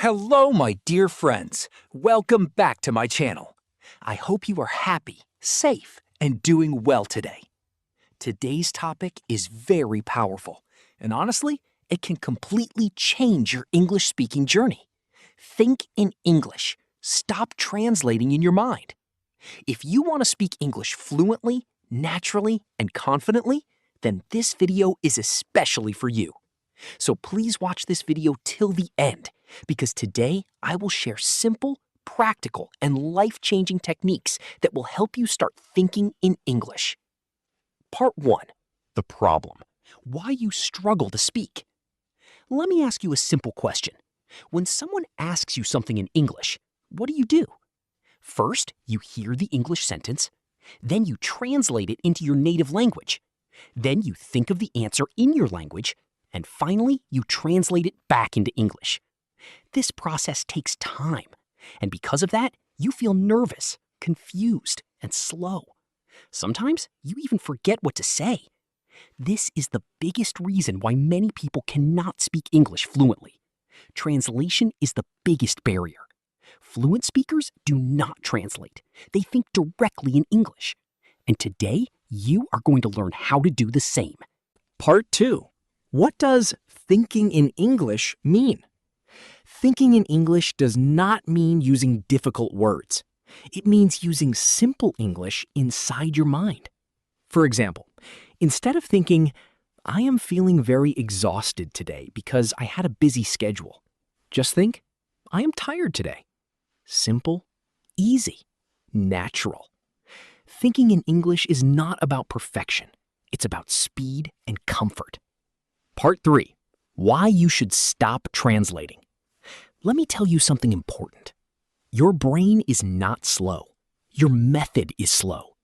Hello, my dear friends. Welcome back to my channel. I hope you are happy, safe, and doing well today. Today's topic is very powerful, and honestly, it can completely change your English-speaking journey. Think in English. Stop translating in your mind. If you want to speak English fluently, naturally, and confidently, then this video is especially for you. So please watch this video till the end, because today I will share simple, practical, and life-changing techniques that will help you start thinking in English. Part 1. The problem. Why you struggle to speak. Let me ask you a simple question. When someone asks you something in English, what do? First, you hear the English sentence, then you translate it into your native language. Then you think of the answer in your language, and finally, you translate it back into English. This process takes time, and because of that, you feel nervous, confused, and slow. Sometimes you even forget what to say. This is the biggest reason why many people cannot speak English fluently. Translation is the biggest barrier. Fluent speakers do not translate. They think directly in English. And today, you are going to learn how to do the same. Part 2. What does thinking in English mean? Thinking in English does not mean using difficult words. It means using simple English inside your mind. For example, instead of thinking, I am feeling very exhausted today because I had a busy schedule, just think, I am tired today. Simple, easy, natural. Thinking in English is not about perfection. It's about speed and comfort. Part 3. Why you should stop translating. Let me tell you something important. Your brain is not slow. Your method is slow.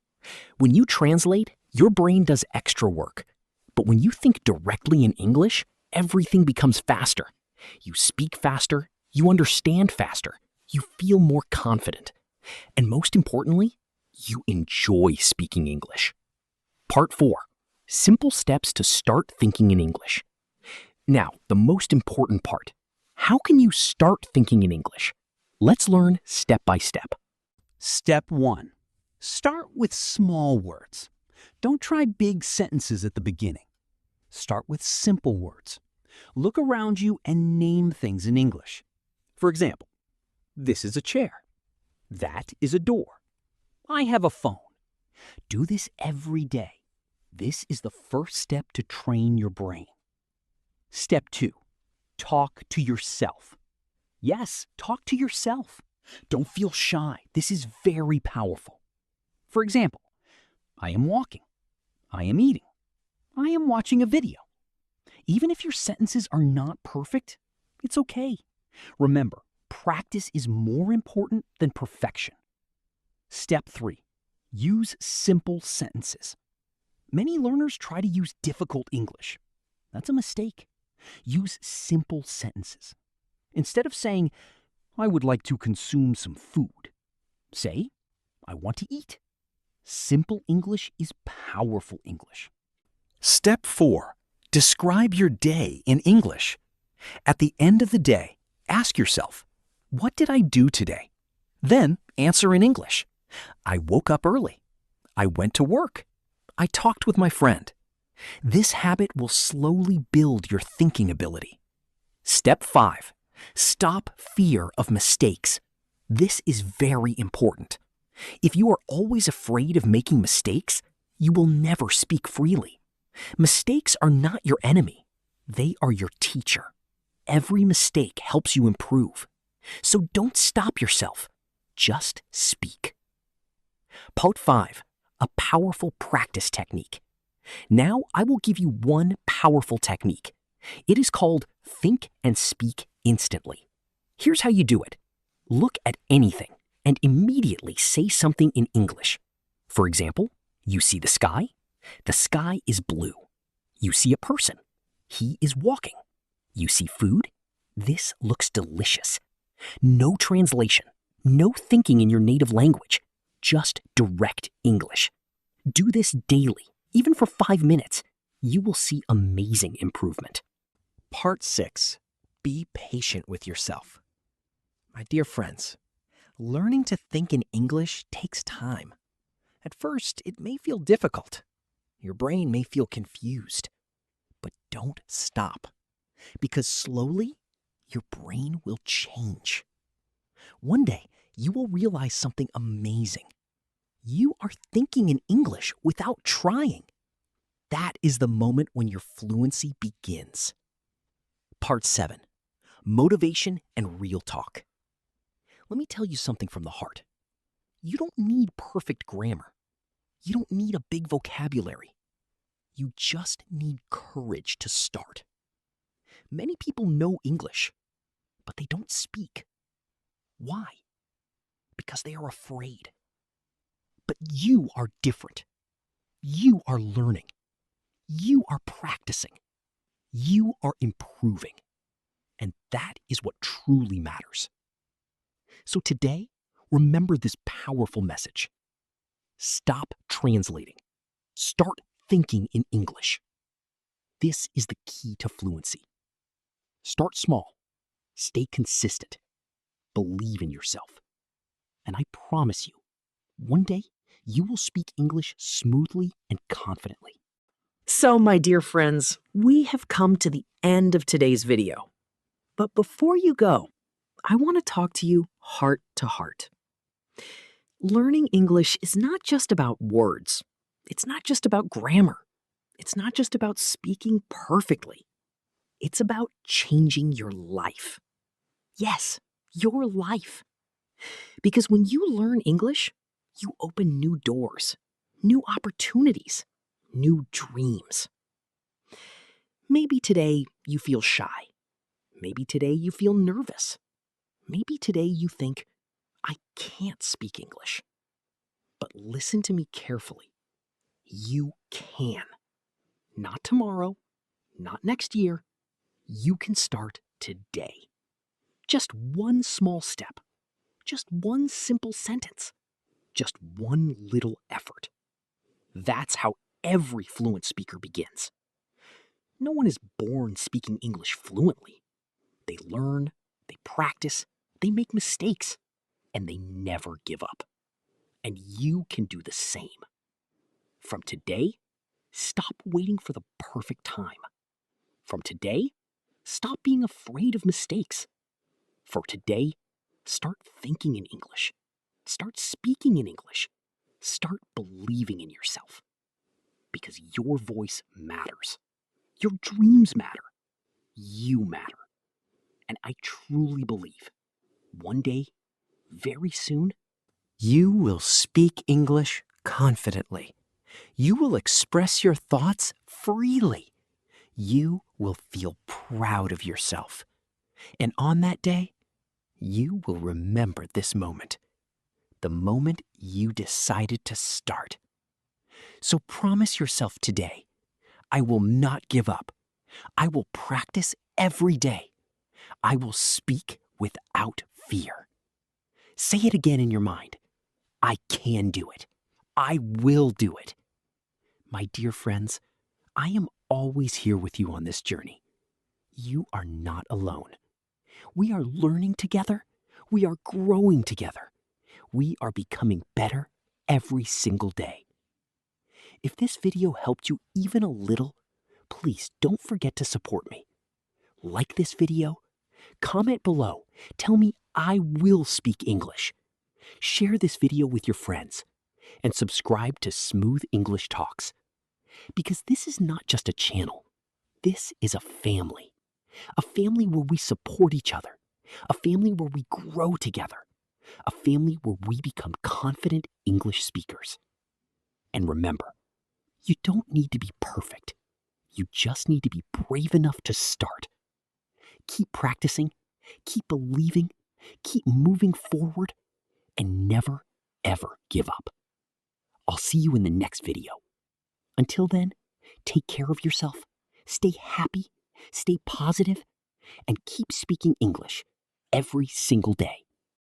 When you translate, your brain does extra work. But when you think directly in English, everything becomes faster. You speak faster, you understand faster, you feel more confident. And most importantly, you enjoy speaking English. Part 4. Simple steps to start thinking in English. Now, the most important part. How can you start thinking in English? Let's learn step by step. Step 1. Start with small words. Don't try big sentences at the beginning. Start with simple words. Look around you and name things in English. For example, this is a chair. That is a door. I have a phone. Do this every day. This is the first step to train your brain. Step 2. Talk to yourself. Yes, talk to yourself. Don't feel shy. This is very powerful. For example, I am walking. I am eating. I am watching a video. Even if your sentences are not perfect, it's okay. Remember, practice is more important than perfection. Step 3. Use simple sentences. Many learners try to use difficult English. That's a mistake. Use simple sentences. Instead of saying, I would like to consume some food, say, I want to eat. Simple English is powerful English. Step 4. Describe your day in English. At the end of the day, ask yourself, what did I do today? Then answer in English. I woke up early. I went to work. I talked with my friend. This habit will slowly build your thinking ability. Step 5. Stop fear of mistakes. This is very important. If you are always afraid of making mistakes, you will never speak freely. Mistakes are not your enemy. They are your teacher. Every mistake helps you improve. So don't stop yourself. Just speak. Part 5. A powerful practice technique. Now I will give you one powerful technique. It is called think and speak instantly. Here's how you do it. Look at anything and immediately say something in English. For example, you see the sky. The sky is blue. You see a person. He is walking. You see food. This looks delicious. No translation. No thinking in your native language. Just direct English. Do this daily, even for 5 minutes. You will see amazing improvement. Part 6. Be patient with yourself. My dear friends, learning to think in English takes time. At first, it may feel difficult. Your brain may feel confused. But don't stop, because slowly, your brain will change. One day, you will realize something amazing. You are thinking in English without trying. That is the moment when your fluency begins. Part 7. Motivation and Real Talk. Let me tell you something from the heart. You don't need perfect grammar. You don't need a big vocabulary. You just need courage to start. Many people know English, but they don't speak. Why? Because they are afraid. But you are different. You are learning. You are practicing. You are improving. And that is what truly matters. So today, remember this powerful message. Stop translating. Start thinking in English. This is the key to fluency. Start small. Stay consistent. Believe in yourself. And I promise you, one day you will speak English smoothly and confidently. So, my dear friends, we have come to the end of today's video. But before you go, I want to talk to you heart to heart. Learning English is not just about words. It's not just about grammar. It's not just about speaking perfectly. It's about changing your life. Yes, your life. Because when you learn English, you open new doors, new opportunities, new dreams. Maybe today you feel shy. Maybe today you feel nervous. Maybe today you think, I can't speak English. But listen to me carefully. You can. Not tomorrow, not next year. You can start today. Just one small step. Just one simple sentence. Just one little effort. That's how every fluent speaker begins. No one is born speaking English fluently. They learn, they practice, they make mistakes, and they never give up. And you can do the same. From today, stop waiting for the perfect time. From today, stop being afraid of mistakes. For today, start thinking in English. Start speaking in English. Start believing in yourself. Because your voice matters. Your dreams matter. You matter. And I truly believe one day, very soon, you will speak English confidently. You will express your thoughts freely. You will feel proud of yourself. And on that day, you will remember this moment. The moment you decided to start. So promise yourself today, I will not give up. I will practice every day. I will speak without fear. Say it again in your mind. I can do it. I will do it. My dear friends, I am always here with you on this journey. You are not alone. We are learning together. We are growing together. We are becoming better every single day. If this video helped you even a little, please don't forget to support me. Like this video, comment below, tell me I will speak English. Share this video with your friends, and subscribe to Smooth English Talks. Because this is not just a channel, this is a family. A family where we support each other. A family where we grow together. A family where we become confident English speakers. And remember, you don't need to be perfect. You just need to be brave enough to start. Keep practicing, keep believing, keep moving forward, and never, ever give up. I'll see you in the next video. Until then, take care of yourself, stay happy, stay positive, and keep speaking English every single day.